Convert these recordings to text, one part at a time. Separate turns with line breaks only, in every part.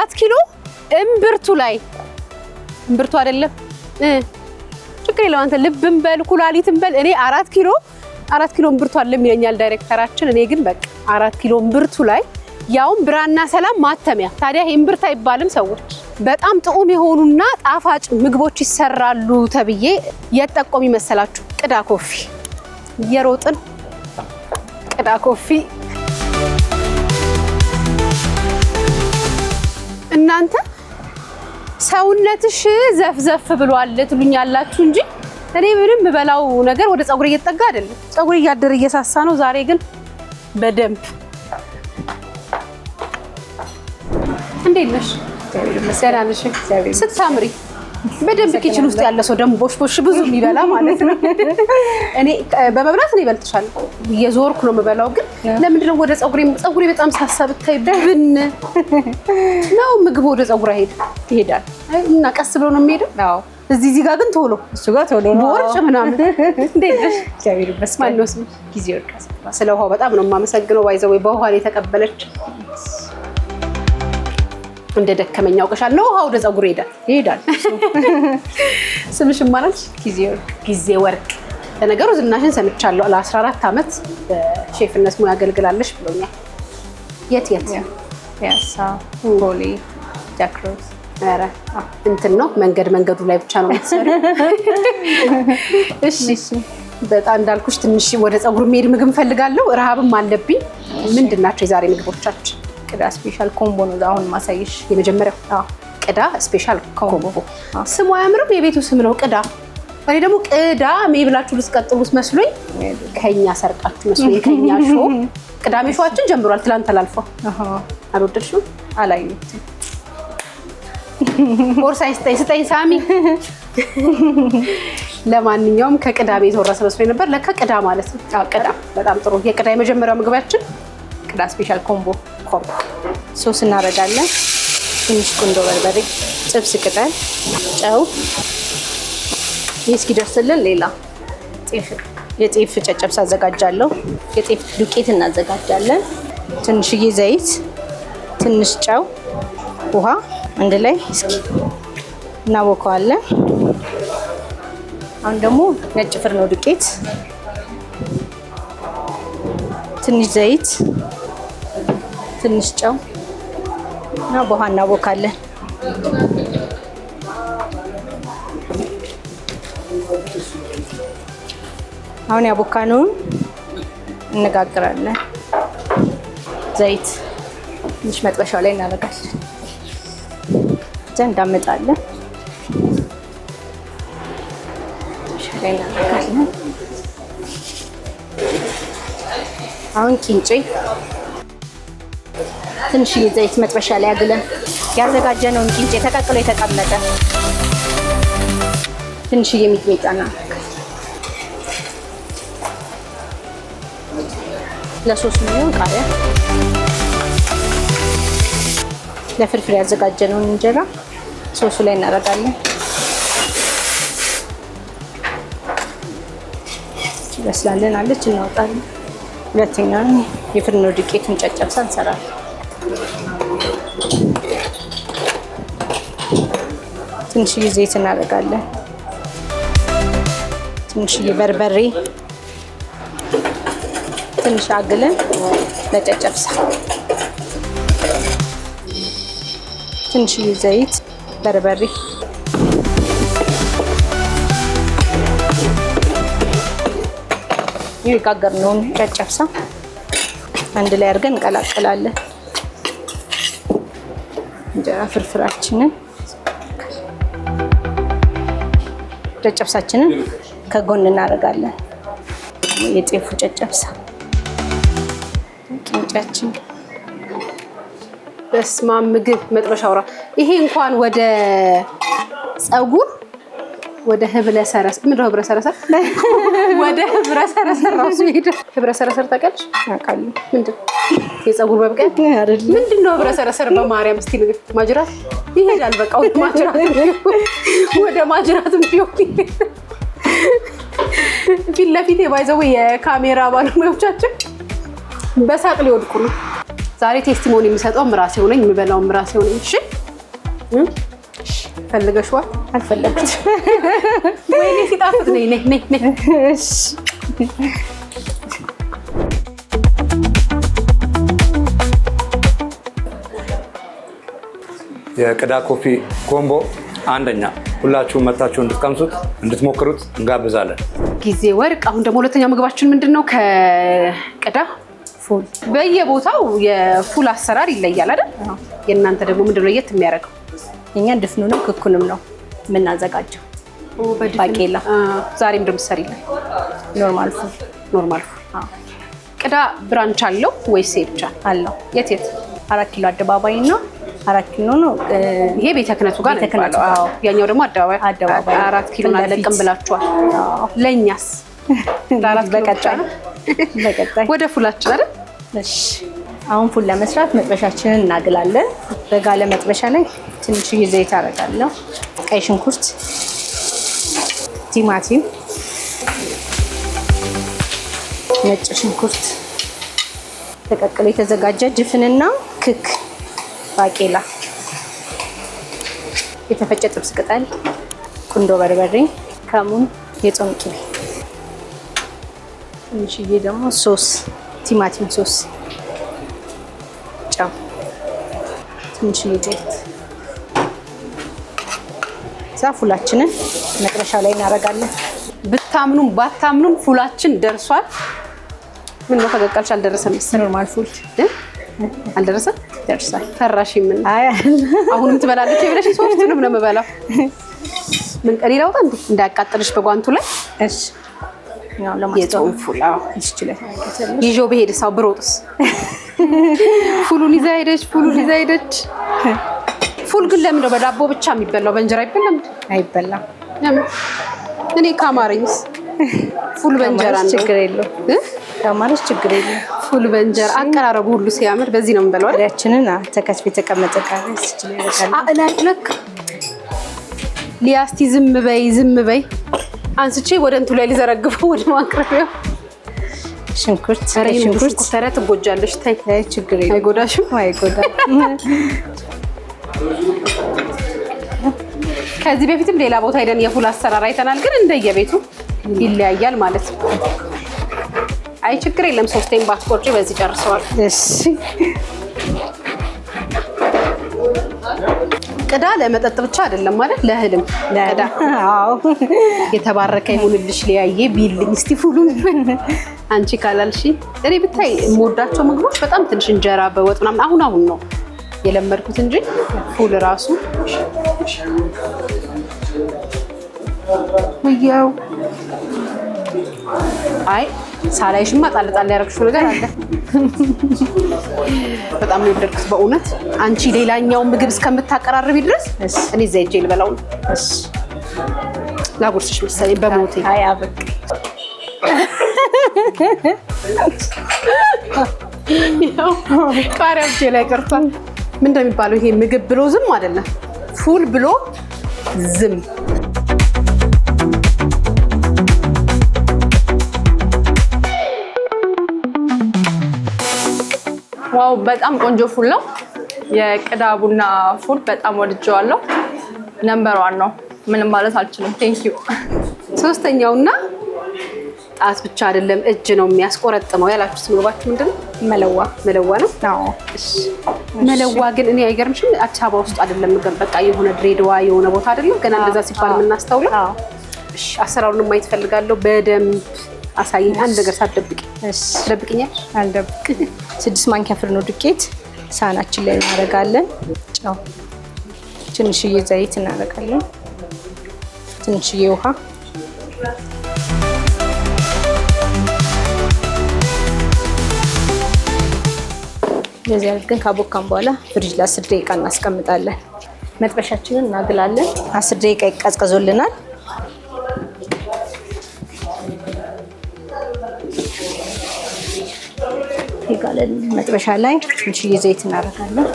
4 ኪሎ እምብርቱ ላይ እምብርቱ አይደለም ችግር የለውም አንተ ልብም በል ኩላሊትም በል እኔ 4 ኪሎ እምብርቱ አይደለም ይለኛል ዳይሬክተራችን እኔ ግን በቃ 4 ኪሎ እምብርቱ ላይ ያውም ብራና ሰላም ማተሚያ ታዲያ ይሄ እምብርት አይባልም ሰዎች በጣም ጥዑም የሆኑና ጣፋጭ ምግቦች ይሰራሉ ተብዬ የጠቆም ይመስላችሁ ቅዳ ኮፊ የሮጥን ቅዳ ኮፊ እናንተ ሰውነትሽ ዘፍዘፍ ብሏል ትሉኛላችሁ እንጂ እኔ ምንም በላው ነገር ወደ ጸጉሬ እየተጠጋ አይደለም ጸጉሬ እያደረ እየሳሳ ነው ዛሬ ግን በደንብ እንዴት ነሽ ደህና ነሽ ስታምሪ በደንብ ኪችን ውስጥ ያለ ሰው ደም ቦሽ ብዙ የሚበላ ማለት ነው እኔ በመብላት ነው ይበልጥሻል የዞርኩ ነው የምበላው ግን ለምንድን ነው ወደ ጸጉሬ በጣም ሳሳብ ታይብን ነው ምግብ ወደ ጸጉር ይሄዳል እና ቀስ ብሎ ነው የሚሄደው አዎ እዚህ ጋር ግን ቶሎ እሱ ጋር ቶሎ ነው ወርጭ ምናምን እንዴት ነሽ እግዚአብሔር ይመስገን ነው ጊዜ ወርቃስ ስለ ውሃው በጣም ነው የማመሰግነው ባይዘው በውሃ ላይ ተቀበለች እንደ ደከመኛው ቀሻል ነው ውሃው ወደ ጸጉር ይሄዳል ስምሽ ማለች ጊዜ ወርቅ ለነገሩ ዝናሽን ሰምቻለሁ ለ14 አመት በሼፍነት ሙያ አገልግላለሽ ብሎኛል የት
ያሳ ቦሌ ጃክሮስ
አረ እንትን ነው መንገዱ ላይ ብቻ ነው የምትሰሪው እሺ በጣም እንዳልኩሽ ትንሽ ወደ ጸጉር መሄድ ምግብ ፈልጋለሁ ረሃብም አለብኝ ምንድናቸው የዛሬ ምግቦቻችን
ቅዳ ስፔሻል ኮምቦ ነው አሁን ማሳይሽ
የመጀመሪያው ቅዳ ስፔሻል ኮምቦ ስሙ አያምርም የቤቱ ስም ነው ቅዳ እኔ ደግሞ ቅዳ ሜብላችሁ ልትቀጥሉት መስሎኝ ከኛ ሰርቃችሁ መስሎኝ ከኛ ሾው ቅዳሜ ሾዋችን ጀምሯል ትላንት ተላልፈው አልወደድሽም
አላየሁትም
ቦርሳይ ስጠኝ ሳሚ ለማንኛውም ከቅዳሜ የተወረሰ መስሎኝ ነበር ለካ ቅዳ ማለት ነው ቅዳ በጣም ጥሩ የቅዳ የመጀመሪያው ምግባችን
ቅዳ ስፔሻል ኮምቦ ሶስ እናደርጋለን ትንሽ ቁንዶ በርበሬ ጥብስ ቅጠል ጨው እስኪደርስልን ሌላ የጤፍ ጨጨብሳ አዘጋጃለሁ የጤፍ ዱቄት እናዘጋጃለን ትንሽዬ ዘይት ትንሽ ጨው ውሃ አንድ ላይ እስኪ እናቦካዋለን አሁን ደግሞ ነጭ ፍርኖ ዱቄት ትንሽ ዘይት ትንሽ ጨው እና በውሃ እናቦካለን አሁን ያቦካነውን እንጋግራለን ዘይት ትንሽ መጥበሻው ላይ እናደርጋለን እንዳመጣለን አሁን ቂንጬ ትንሽ ዘይት መጥበሻ ላይ አግለን ያዘጋጀነውን ቂንጬ ተቀቅሎ የተቀመጠ ትንሽ የሚጥሚጣና ለሶስ ነው ቃሪያ ለፍርፍር ያዘጋጀነውን እንጀራ ሶሱ ላይ እናደርጋለን ይበስላልን አለች እናወጣለን ሁለተኛው የፍርኖ ዱቄቱን ጨጨብሳ እንሰራለን ትንሽ ዘይት እናደርጋለን ትንሽ በርበሬ ትንሽ አግለን ለጨጨብሳ ትንሽ ዘይት በርበሬ የጋገርነውን ጨጨብሳ አንድ ላይ አድርገን እንቀላቅላለን እንጀራ ፍርፍራችንን ጨጨብሳችንን ከጎን እናደርጋለን የጤፉ ጨጨብሳ ቂንጫችን
በስማ ምግብ መጥበሻውራ ይሄ እንኳን ወደ ጸጉር ወደ ህብለ ሰረስ ምንድነው ህብለ ሰረሰር ወደ ህብለ ሰረሰር ራሱ ሄደ ህብለ ሰረሰር ታውቃለሽ
አውቃለሁ
ምንድነው የጸጉር መብቀል
አይደል
ምንድነው ህብለ ሰረሰር በማርያም እስቲ ንገር ማጅራት ይሄዳል በቃ ወደ ማጅራትም ቢሆን ፊት ለፊት የባይዘው የካሜራ ባለሙያዎቻችን በሳቅ ሊወድቁ ነው ዛሬ ቴስቲሞኒ የሚሰጠው ምራሴ ሆነኝ የሚበላው ምራሴ ሆነኝ። እሺ ፈልገሽዋል?
አልፈለግኩት።
ወይኔ ሲጣፍጥ ነይ ነይ ነይ።
እሺ
የቅዳ ኮፊ ኮምቦ አንደኛ፣ ሁላችሁም መጣችሁ እንድትቀምሱት እንድትሞክሩት እንጋብዛለን።
ጊዜ ወርቅ። አሁን ደግሞ ሁለተኛው ምግባችን ምንድነው? ከቅዳ
ፉል።
በየቦታው የፉል አሰራር ይለያል አይደል? የእናንተ ደግሞ ምንድነው ለየት የሚያደርገው?
እኛ ድፍኑንም ክኩንም ነው የምናዘጋጀው። ባቄላ
ዛሬ ምንድነው የምትሰሪልን?
ኖርማል ፉል።
ኖርማል ፉል። ቅዳ ብራንች አለው ወይስ ብቻ
አለው?
የት የት?
4 ኪሎ አደባባይ እና 4 ኪሎ ነው።
ይሄ ቤተ ክህነቱ ጋር ነው የሚባለው። አዎ ያኛው ደግሞ አደባባይ 4 ኪሎ አለቅም ብላችኋል። ለኛስ ለ4 ኪሎ በቀጣይ ወደ ፉላችን አይደል?
እሺ አሁን ፉል ለመስራት መጥበሻችንን እናግላለን። በጋለ መጥበሻ ላይ ትንሽዬ ዘይት አደርጋለሁ። ቀይ ሽንኩርት፣ ቲማቲም፣ ነጭ ሽንኩርት፣ ተቀቅሎ የተዘጋጀ ድፍንና ክክ ባቄላ፣ የተፈጨ ጥብስ ቅጠል፣ ቁንዶ በርበሬ፣ ከሙን፣ የጾም ቅቤ፣ ትንሽዬ ደግሞ ሶስ፣ ቲማቲም ሶስ፣ ጨው፣ ትንሽዬ ዘይት። እዛ ፉላችንን መጥበሻ ላይ እናደርጋለን።
ብታምኑም ባታምኑም ፉላችን ደርሷል። ምን ነው ፈቀቀልሽ? አልደረሰም መሰለኝ።
ኖርማል ፉል
አልደረሰም?
ደርሷል።
ፈራሽ? ምን
አይ
አሁንም ትበላለች ብለሽ ሶስቱንም ነው የምበላው። ምን ቀሪ ላውጣ እንዴ እንዳያቃጥልሽ በጓንቱ ላይ።
እሺ ያው ለማስጠው
የጾም ፉል
ይችላል።
ይዤው ብሄድ ሳው ብሮጥስ ፉሉን ይዛ ሄደች። ፉል ግን ለምን ነው በዳቦ ብቻ የሚበላው? በእንጀራ አይበላም?
አይበላም።
እኔ ካማረኝስ ፉል በእንጀራ ነው።
ችግር የለው ካማረሽ ችግር የለው።
ፉል በእንጀራ አቀራረቡ ሁሉ ሲያምር በዚህ ነው የምንበላው አይደል?
ያችንን ተከትፍ የተቀመጠ ቃል ይችላል።
ለክ ሊያስቲ ዝም በይ አንስቼ ወደ እንቱ ላይ ሊዘረግፈው ወደ ማቅረቢያው። ሽንኩርት ተረ ትጎጃለሽ። ታይ
ችግር የለው።
አይጎዳሽም?
አይጎዳም።
ከዚህ በፊትም ሌላ ቦታ ሄደን የፉል አሰራር አይተናል፣ ግን እንደየቤቱ ይለያያል ማለት ነው። አይ ችግር የለም። 3ቴን ባትቆርጪ በዚህ ጨርሰዋል።
እሺ
ቅዳ ለመጠጥ ብቻ አይደለም ማለት ለእህልም ቅዳ።
አዎ
የተባረከ ይሁንልሽ ሊያዬ ቢልኝ እስቲ ፉሉን አንቺ ካላልሽ። እኔ ብታይ የምወዳቸው ምግቦች በጣም ትንሽ እንጀራ በወጥ ምናምን አሁን ነው የለመድኩት እንጂ ፉል ራሱ ወያው። አይ ሳላይሽማ ጣል ያደረግሽው ነገር አለ። በጣም ነው የወደድኩት በእውነት። አንቺ ሌላኛው ምግብ እስከምታቀራርቢ ድረስ እኔ እዛ ሂጅ ልበላው ነው።
እሺ
ላጉርስሽ መሰለኝ በሞቴ።
አይ አበቅ
ቃሪያ እጄ ላይ ቀርቷል። ምን እንደሚባለው ይሄ ምግብ ብሎ ዝም አይደለም፣ ፉል ብሎ ዝም።
ዋው በጣም ቆንጆ ፉል ነው። የቅዳ ቡና ፉል በጣም ወድጀዋለሁ። ነምበር 1 ነው፣ ምንም ማለት አልችልም። ቴንክ ዩ።
ሶስተኛውና ጣት ብቻ አይደለም እጅ ነው የሚያስቆረጥመው ያላችሁት ምግባችሁ ምንድነው? መለዋ ነው።
አዎ
እሺ። መለዋ ግን እኔ አይገርምሽም? አዲስ አበባ ውስጥ አይደለም ምግብ፣ በቃ የሆነ ድሬዳዋ የሆነ ቦታ አይደለም ገና እንደዛ ሲባል የምናስተውለው። እሺ አሰራሩን ማየት ፈልጋለሁ። በደንብ አሳይኝ። አንድ ነገር ሳትደብቂ።
እሺ
ደብቅኛል?
አልደብቅ። 6 ማንኪያ ፍርኖ ዱቄት ሳህናችን ላይ እናደርጋለን። ጨው፣ ትንሽዬ ዘይት እናደርጋለን። ትንሽዬ ውሃ፣ እንደዚህ አድርገን ካቦካን በኋላ ፍሪጅ ለ10 ደቂቃ እናስቀምጣለን። መጥበሻችንን እናግላለን። 10 ደቂቃ ይቀዝቀዞልናል። ይጋለን መጥበሻ ላይ ትንሽዬ ዘይት እናደርጋለን።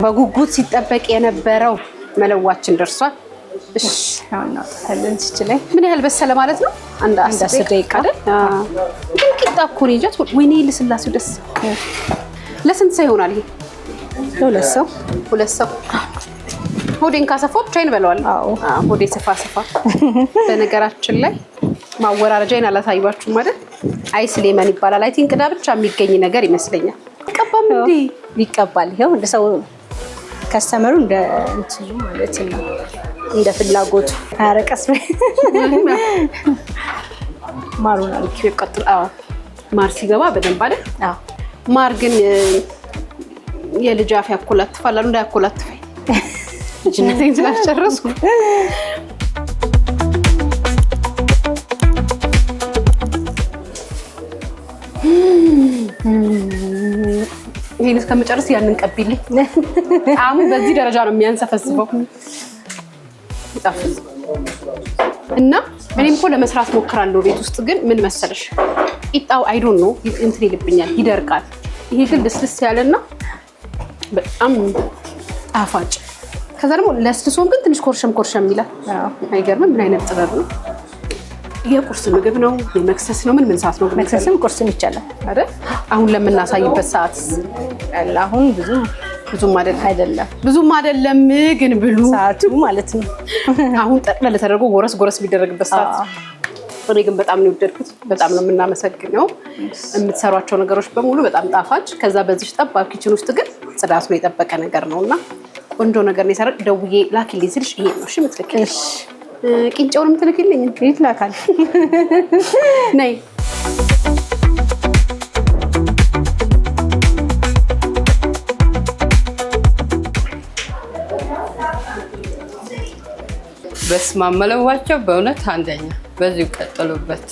በጉጉት ሲጠበቅ የነበረው መለዋችን ደርሷል። እሺ
አሁን እናውጣለን። ሲችላይ
ምን ያህል በሰለ ማለት ነው? አንድ 10 ደቂቃ አይደል? ግን ቂጣ እኮ ነው እንጃት። ወይኔ ልስላሴው ደስ። ለስንት ሰው ይሆናል ይሄ?
ለሁለት ሰው።
ሁለት ሰው ሆዴን ካሰፋው ብቻዬን እበለዋለሁ።
አዎ
ሆዴ ስፋ። በነገራችን ላይ ማወራረጃዬን አላሳይባችሁም አይደል? አይስ ሌመን ይባላል። አይ ቲንክ ቅዳ ብቻ የሚገኝ ነገር ይመስለኛል። ይቀባም እንዴ?
ይቀባል። ይኸው እንደ ሰው ከስተመሩ እንደ እንትኑ ማለት ነው፣ እንደ ፍላጎቱ። አረቀስ ማሩን አልኪው ይቀጥል።
አዎ ማር ሲገባ በደንብ አይደል?
አዎ
ማር ግን የልጅ አፍ ያኮላትፋል አሉ። እንዳያኮላትፈኝ ልጅነቴን ስላልጨረስኩ። ይሄን እስከምጨርስ ያንን ቀቢልኝ። ጣዕሙ በዚህ ደረጃ ነው የሚያንሰፈስፈው። ይጣፍጥ እና እኔም እኮ ለመስራት ሞክራለሁ ቤት ውስጥ። ግን ምን መሰለሽ ቂጣው አይ ዶንት ኖ እንትን ይልብኛል፣ ይደርቃል። ይሄ ግን ልስልስ ያለና በጣም ጣፋጭ። ከዛ ደግሞ ለስልሶን ግን ትንሽ ኮርሸም ይላል። አይገርምም? ምን አይነት ጥበብ ነው! የቁርስ ምግብ ነው? የመክሰስ ነው? ምን ሰዓት ነው?
መክሰስም ቁርስም ይቻላል
አይደል? አሁን ለምናሳይበት ሰዓት
አሁን ብዙም አይደለም፣ ግን ብሉ ሰዓቱ ማለት ነው።
አሁን ጠቅለል ተደርጎ ጎረስ ቢደረግበት ሰዓት። እኔ ግን በጣም ነው የወደድኩት። በጣም ነው የምናመሰግነው። የምትሰሯቸው ነገሮች በሙሉ በጣም ጣፋጭ። ከዛ በዚህ ጠባብ ኪችን ውስጥ ግን ጽዳቱን የጠበቀ ነገር ነውና ቆንጆ ነገር ነው የሰራው። ደውዬ ላኪልኝ ስልሽ ይሄ ነው እሺ የምትልኪልኝ? ቂንጨውን የምትልኪልኝ?
ይላካል።
ነይ
በስመ አብ መለዋቸው በእውነት አንደኛ። በዚሁ ቀጥሉበት።